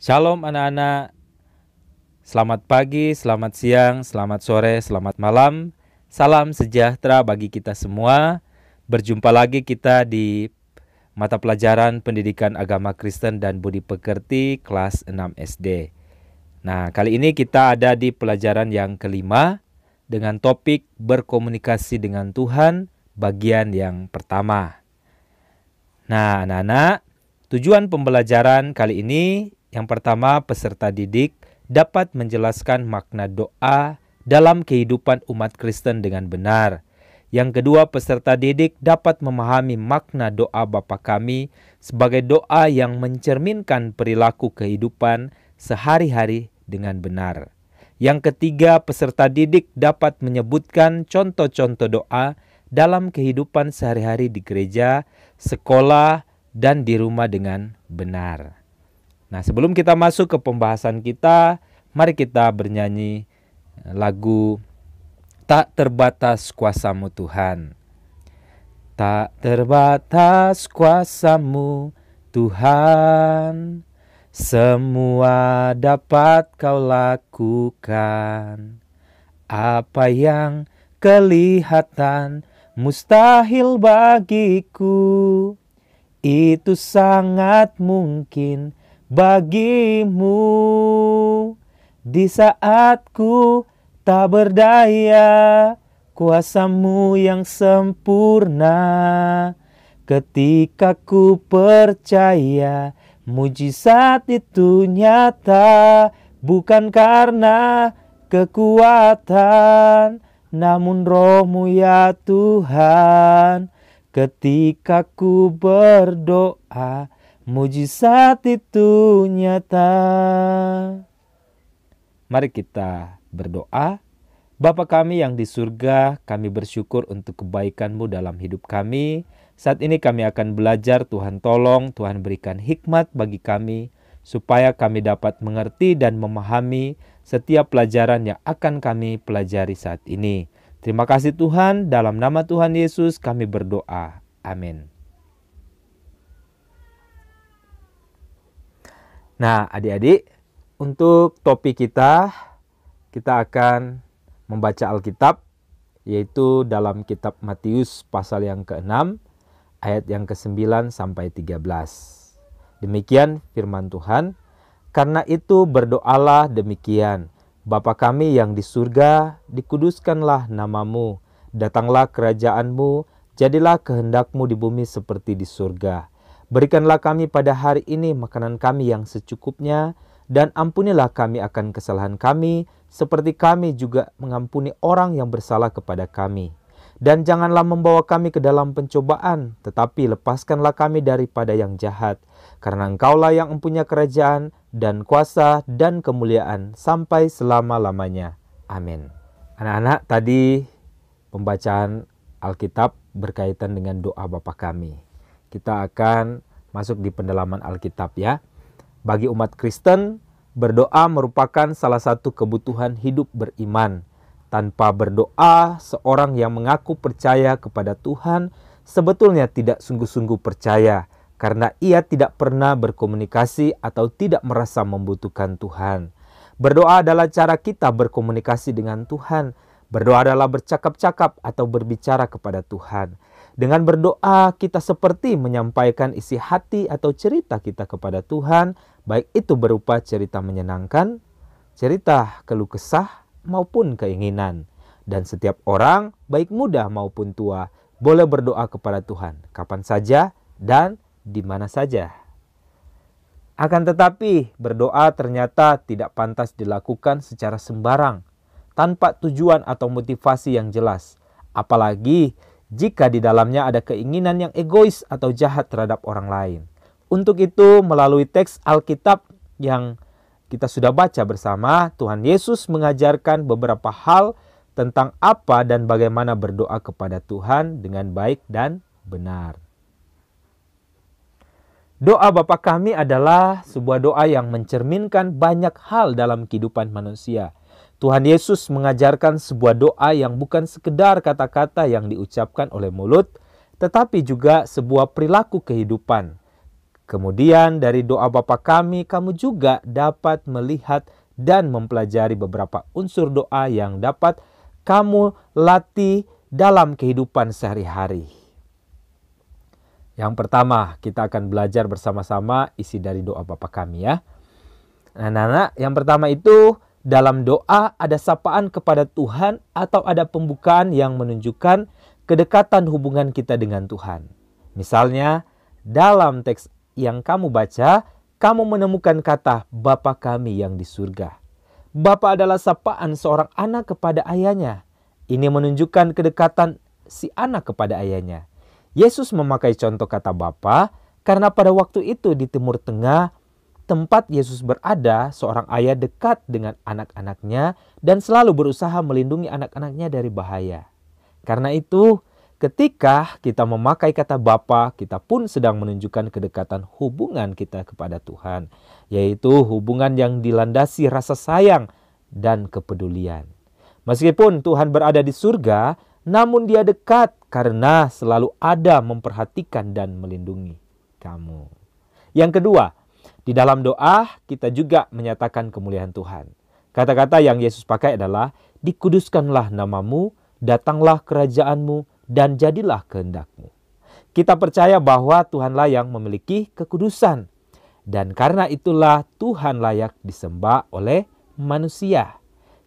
Shalom anak-anak, selamat pagi, selamat siang, selamat sore, selamat malam. Salam sejahtera bagi kita semua. Berjumpa lagi kita di mata pelajaran Pendidikan Agama Kristen dan Budi Pekerti kelas 6 SD. Nah, kali ini kita ada di pelajaran yang kelima dengan topik berkomunikasi dengan Tuhan bagian yang pertama. Nah, anak-anak, tujuan pembelajaran kali ini yang pertama, peserta didik dapat menjelaskan makna doa dalam kehidupan umat Kristen dengan benar. Yang kedua, peserta didik dapat memahami makna doa Bapa Kami sebagai doa yang mencerminkan perilaku kehidupan sehari-hari dengan benar. Yang ketiga, peserta didik dapat menyebutkan contoh-contoh doa dalam kehidupan sehari-hari di gereja, sekolah, dan di rumah dengan benar. Nah, sebelum kita masuk ke pembahasan kita, mari kita bernyanyi lagu Tak Terbatas Kuasa-Mu Tuhan. Tak terbatas kuasa-Mu Tuhan, semua dapat Kau lakukan. Apa yang kelihatan mustahil bagiku, itu sangat mungkin bagimu. Di saat ku tak berdaya, kuasa-Mu yang sempurna. Ketika ku percaya, mujizat itu nyata, bukan karena kekuatan, namun Roh-Mu ya Tuhan. Ketika ku berdoa, mujizat itu nyata. Mari kita berdoa. Bapa kami yang di surga, kami bersyukur untuk kebaikan-Mu dalam hidup kami. Saat ini kami akan belajar, Tuhan tolong, Tuhan berikan hikmat bagi kami, supaya kami dapat mengerti dan memahami setiap pelajaran yang akan kami pelajari saat ini. Terima kasih Tuhan, dalam nama Tuhan Yesus kami berdoa. Amin. Nah, adik-adik, untuk topik kita akan membaca Alkitab, yaitu dalam kitab Matius pasal yang ke-6, ayat yang ke-9 sampai 13. Demikian firman Tuhan, karena itu berdoalah demikian, Bapa kami yang di surga, dikuduskanlah nama-Mu, datanglah kerajaan-Mu, jadilah kehendak-Mu di bumi seperti di surga. Berikanlah kami pada hari ini makanan kami yang secukupnya, dan ampunilah kami akan kesalahan kami, seperti kami juga mengampuni orang yang bersalah kepada kami. Dan janganlah membawa kami ke dalam pencobaan, tetapi lepaskanlah kami daripada yang jahat. Karena Engkaulah yang mempunyai kerajaan, dan kuasa, dan kemuliaan, sampai selama-lamanya. Amin. Anak-anak, tadi pembacaan Alkitab berkaitan dengan doa Bapa kami. Kita akan masuk di pendalaman Alkitab ya. Bagi umat Kristen, berdoa merupakan salah satu kebutuhan hidup beriman. Tanpa berdoa, seorang yang mengaku percaya kepada Tuhan sebetulnya tidak sungguh-sungguh percaya, karena ia tidak pernah berkomunikasi atau tidak merasa membutuhkan Tuhan. Berdoa adalah cara kita berkomunikasi dengan Tuhan. Berdoa adalah bercakap-cakap atau berbicara kepada Tuhan. Dengan berdoa, kita seperti menyampaikan isi hati atau cerita kita kepada Tuhan, baik itu berupa cerita menyenangkan, cerita keluh kesah, maupun keinginan. Dan setiap orang, baik muda maupun tua, boleh berdoa kepada Tuhan kapan saja dan di mana saja. Akan tetapi, berdoa ternyata tidak pantas dilakukan secara sembarang, tanpa tujuan atau motivasi yang jelas. Apalagi jika di dalamnya ada keinginan yang egois atau jahat terhadap orang lain. Untuk itu, melalui teks Alkitab yang kita sudah baca bersama, Tuhan Yesus mengajarkan beberapa hal tentang apa dan bagaimana berdoa kepada Tuhan dengan baik dan benar. Doa Bapa kami adalah sebuah doa yang mencerminkan banyak hal dalam kehidupan manusia. Tuhan Yesus mengajarkan sebuah doa yang bukan sekedar kata-kata yang diucapkan oleh mulut, tetapi juga sebuah perilaku kehidupan. Kemudian dari doa Bapa kami, kamu juga dapat melihat dan mempelajari beberapa unsur doa yang dapat kamu latih dalam kehidupan sehari-hari. Yang pertama, kita akan belajar bersama-sama isi dari doa Bapa kami ya. Anak-anak, yang pertama itu dalam doa ada sapaan kepada Tuhan atau ada pembukaan yang menunjukkan kedekatan hubungan kita dengan Tuhan. Misalnya, dalam teks yang kamu baca, kamu menemukan kata Bapa kami yang di surga. Bapa adalah sapaan seorang anak kepada ayahnya. Ini menunjukkan kedekatan si anak kepada ayahnya. Yesus memakai contoh kata Bapa karena pada waktu itu di Timur Tengah, tempat Yesus berada, seorang ayah dekat dengan anak-anaknya dan selalu berusaha melindungi anak-anaknya dari bahaya. Karena itu, ketika kita memakai kata Bapa, kita pun sedang menunjukkan kedekatan hubungan kita kepada Tuhan, yaitu hubungan yang dilandasi rasa sayang dan kepedulian. Meskipun Tuhan berada di surga, namun Dia dekat karena selalu ada memperhatikan dan melindungi kamu. Yang kedua, di dalam doa kita juga menyatakan kemuliaan Tuhan. Kata-kata yang Yesus pakai adalah, dikuduskanlah namamu, datanglah kerajaanmu, dan jadilah kehendak-Mu. Kita percaya bahwa Tuhanlah yang memiliki kekudusan. Dan karena itulah Tuhan layak disembah oleh manusia.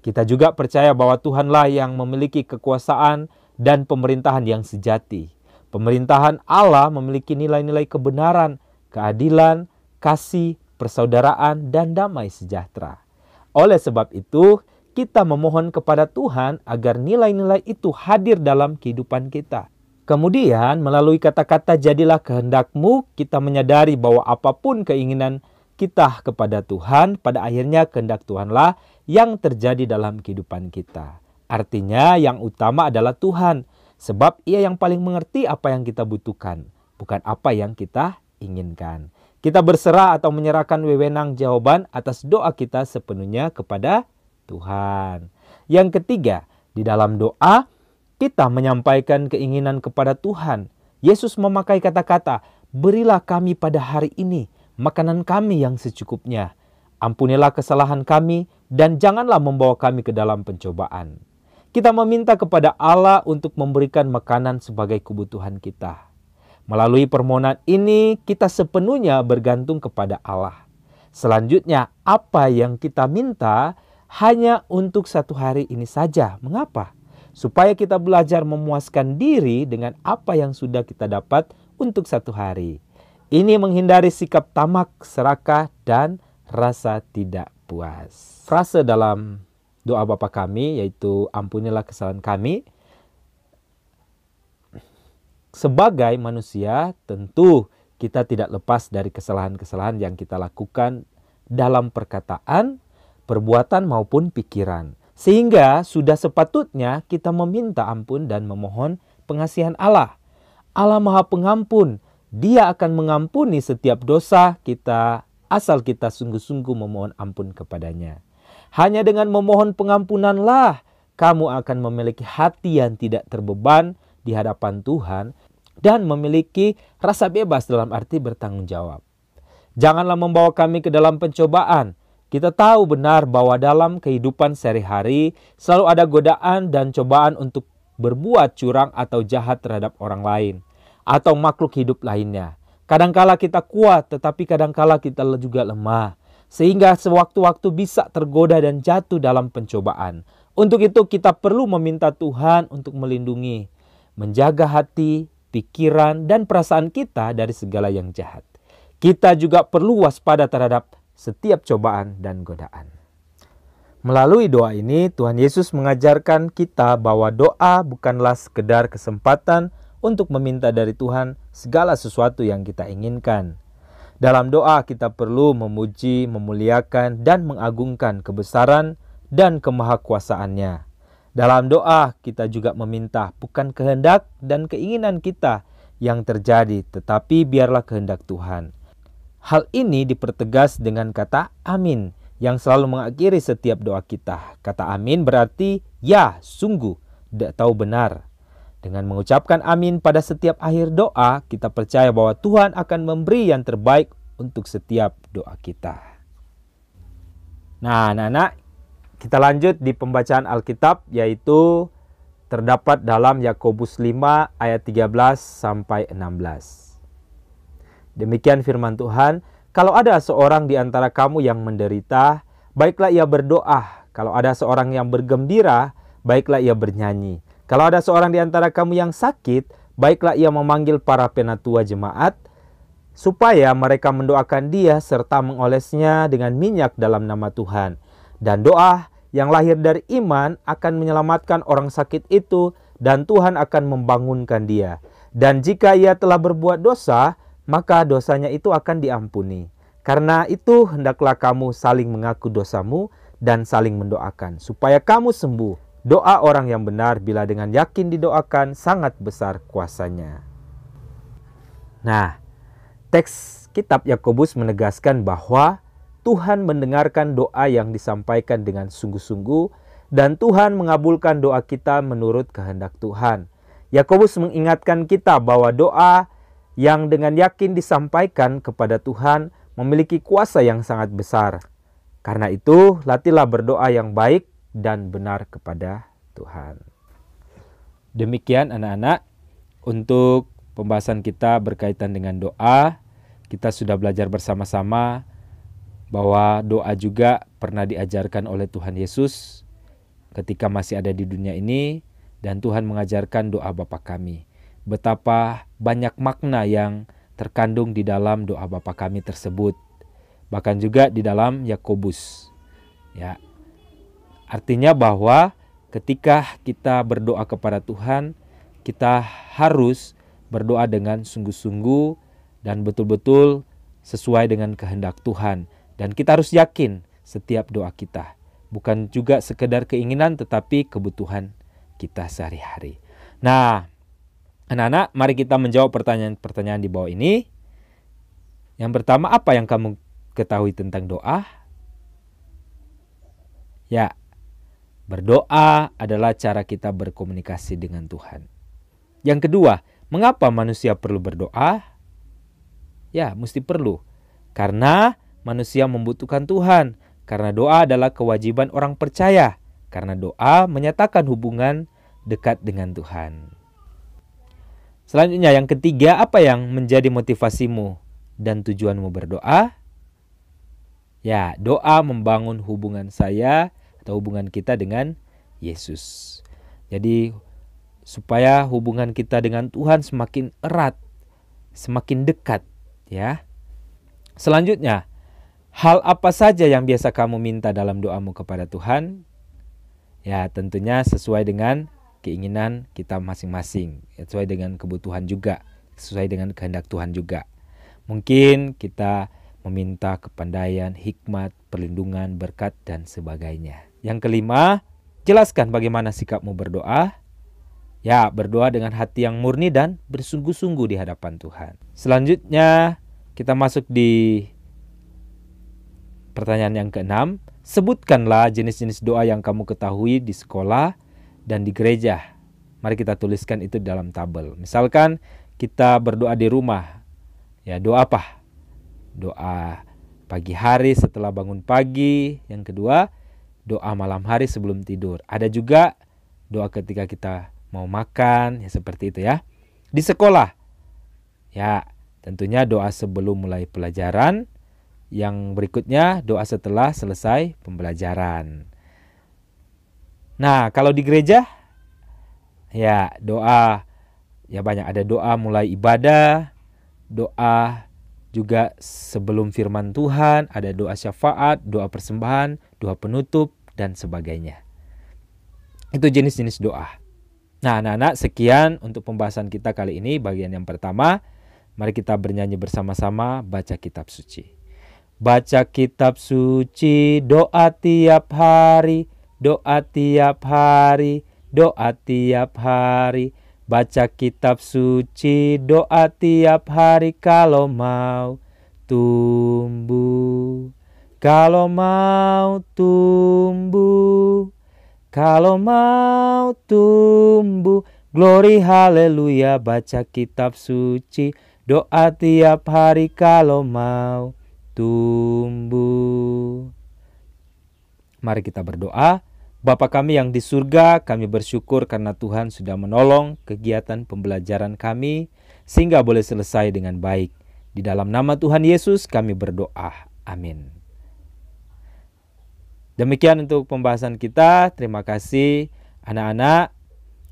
Kita juga percaya bahwa Tuhanlah yang memiliki kekuasaan dan pemerintahan yang sejati. Pemerintahan Allah memiliki nilai-nilai kebenaran, keadilan, kasih, persaudaraan, dan damai sejahtera. Oleh sebab itu, kita memohon kepada Tuhan agar nilai-nilai itu hadir dalam kehidupan kita. Kemudian melalui kata-kata jadilah kehendak-Mu, kita menyadari bahwa apapun keinginan kita kepada Tuhan, pada akhirnya kehendak Tuhanlah yang terjadi dalam kehidupan kita. Artinya yang utama adalah Tuhan, sebab Ia yang paling mengerti apa yang kita butuhkan, bukan apa yang kita inginkan. Kita berserah atau menyerahkan wewenang jawaban atas doa kita sepenuhnya kepada Tuhan. Yang ketiga, di dalam doa kita menyampaikan keinginan kepada Tuhan. Yesus memakai kata-kata, berilah kami pada hari ini makanan kami yang secukupnya. Ampunilah kesalahan kami dan janganlah membawa kami ke dalam pencobaan. Kita meminta kepada Allah untuk memberikan makanan sebagai kebutuhan kita. Melalui permohonan ini kita sepenuhnya bergantung kepada Allah. Selanjutnya, apa yang kita minta hanya untuk satu hari ini saja. Mengapa? Supaya kita belajar memuaskan diri dengan apa yang sudah kita dapat untuk satu hari. Ini menghindari sikap tamak, serakah, dan rasa tidak puas. Frase dalam doa Bapa kami yaitu ampunilah kesalahan kami. Sebagai manusia tentu kita tidak lepas dari kesalahan-kesalahan yang kita lakukan dalam perkataan, perbuatan maupun pikiran. Sehingga sudah sepatutnya kita meminta ampun dan memohon pengasihan Allah. Allah Maha Pengampun. Dia akan mengampuni setiap dosa kita asal kita sungguh-sungguh memohon ampun kepadanya. Hanya dengan memohon pengampunanlah kamu akan memiliki hati yang tidak terbeban di hadapan Tuhan dan memiliki rasa bebas dalam arti bertanggung jawab. Janganlah membawa kami ke dalam pencobaan. Kita tahu benar bahwa dalam kehidupan sehari-hari selalu ada godaan dan cobaan untuk berbuat curang atau jahat terhadap orang lain atau makhluk hidup lainnya. Kadangkala kita kuat, tetapi kadangkala kita juga lemah. Sehingga sewaktu-waktu bisa tergoda dan jatuh dalam pencobaan. Untuk itu kita perlu meminta Tuhan untuk melindungi, menjaga hati, pikiran, dan perasaan kita dari segala yang jahat. Kita juga perlu waspada terhadap setiap cobaan dan godaan. Melalui doa ini, Tuhan Yesus mengajarkan kita bahwa doa bukanlah sekedar kesempatan untuk meminta dari Tuhan segala sesuatu yang kita inginkan. Dalam doa kita perlu memuji, memuliakan, dan mengagungkan kebesaran dan kemahakuasaannya. Dalam doa kita juga meminta bukan kehendak dan keinginan kita yang terjadi, tetapi biarlah kehendak Tuhan. Hal ini dipertegas dengan kata amin yang selalu mengakhiri setiap doa kita. Kata amin berarti ya, sungguh, atau benar. Dengan mengucapkan amin pada setiap akhir doa, kita percaya bahwa Tuhan akan memberi yang terbaik untuk setiap doa kita. Nah, anak-anak, kita lanjut di pembacaan Alkitab, yaitu terdapat dalam Yakobus 5 ayat 13 sampai 16. Demikian firman Tuhan, kalau ada seorang di antara kamu yang menderita, baiklah ia berdoa. Kalau ada seorang yang bergembira, baiklah ia bernyanyi. Kalau ada seorang di antara kamu yang sakit, baiklah ia memanggil para penatua jemaat, supaya mereka mendoakan dia serta mengolesnya dengan minyak dalam nama Tuhan. Dan doa yang lahir dari iman akan menyelamatkan orang sakit itu, dan Tuhan akan membangunkan dia. Dan jika ia telah berbuat dosa, maka dosanya itu akan diampuni. Karena itu hendaklah kamu saling mengaku dosamu dan saling mendoakan, supaya kamu sembuh. Doa orang yang benar bila dengan yakin didoakan sangat besar kuasanya. Nah, teks kitab Yakobus menegaskan bahwa Tuhan mendengarkan doa yang disampaikan dengan sungguh-sungguh dan Tuhan mengabulkan doa kita menurut kehendak Tuhan. Yakobus mengingatkan kita bahwa doa yang dengan yakin disampaikan kepada Tuhan memiliki kuasa yang sangat besar. Karena itu, latihlah berdoa yang baik dan benar kepada Tuhan. Demikian anak-anak, untuk pembahasan kita berkaitan dengan doa. Kita sudah belajar bersama-sama bahwa doa juga pernah diajarkan oleh Tuhan Yesus ketika masih ada di dunia ini, dan Tuhan mengajarkan doa Bapa kami. Betapa banyak makna yang terkandung di dalam doa Bapa kami tersebut. Bahkan juga di dalam Yakobus. Ya. Artinya bahwa ketika kita berdoa kepada Tuhan, kita harus berdoa dengan sungguh-sungguh dan betul-betul sesuai dengan kehendak Tuhan. Dan kita harus yakin setiap doa kita. Bukan juga sekedar keinginan, tetapi kebutuhan kita sehari-hari. Nah, anak-anak, mari kita menjawab pertanyaan-pertanyaan di bawah ini. Yang pertama, apa yang kamu ketahui tentang doa? Ya, berdoa adalah cara kita berkomunikasi dengan Tuhan. Yang kedua, mengapa manusia perlu berdoa? Ya, mesti perlu. Karena manusia membutuhkan Tuhan. Karena doa adalah kewajiban orang percaya. Karena doa menyatakan hubungan dekat dengan Tuhan. Selanjutnya, yang ketiga, apa yang menjadi motivasimu dan tujuanmu berdoa? Ya, doa membangun hubungan saya atau hubungan kita dengan Yesus. Jadi supaya hubungan kita dengan Tuhan semakin erat, semakin dekat, ya. Selanjutnya, hal apa saja yang biasa kamu minta dalam doamu kepada Tuhan? Ya, tentunya sesuai dengan keinginan kita masing-masing, sesuai dengan kebutuhan juga, sesuai dengan kehendak Tuhan juga. Mungkin kita meminta kepandaian, hikmat, perlindungan, berkat, dan sebagainya. Yang kelima, jelaskan bagaimana sikapmu berdoa. Ya, berdoa dengan hati yang murni dan bersungguh-sungguh di hadapan Tuhan. Selanjutnya, kita masuk di pertanyaan yang keenam. Sebutkanlah jenis-jenis doa yang kamu ketahui di sekolah dan di gereja. Mari kita tuliskan itu dalam tabel. Misalkan kita berdoa di rumah. Ya, doa apa? Doa pagi hari setelah bangun pagi. Yang kedua, doa malam hari sebelum tidur. Ada juga doa ketika kita mau makan, ya seperti itu ya. Di sekolah, ya tentunya doa sebelum mulai pelajaran. Yang berikutnya doa setelah selesai pembelajaran. Nah, kalau di gereja, ya doa, ya banyak, ada doa mulai ibadah, doa juga sebelum firman Tuhan, ada doa syafaat, doa persembahan, doa penutup, dan sebagainya. Itu jenis-jenis doa. Nah, anak-anak, sekian untuk pembahasan kita kali ini. Bagian yang pertama, mari kita bernyanyi bersama-sama baca kitab suci. Baca kitab suci, doa tiap hari, doa tiap hari, doa tiap hari. Baca kitab suci, doa tiap hari kalau mau tumbuh. Kalau mau tumbuh, kalau mau tumbuh, Glory haleluya, baca kitab suci, doa tiap hari kalau mau tumbuh. Mari kita berdoa. Bapa kami yang di surga, kami bersyukur karena Tuhan sudah menolong kegiatan pembelajaran kami sehingga boleh selesai dengan baik. Di dalam nama Tuhan Yesus kami berdoa. Amin. Demikian untuk pembahasan kita. Terima kasih anak-anak.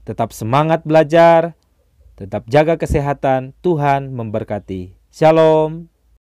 Tetap semangat belajar, tetap jaga kesehatan. Tuhan memberkati. Shalom.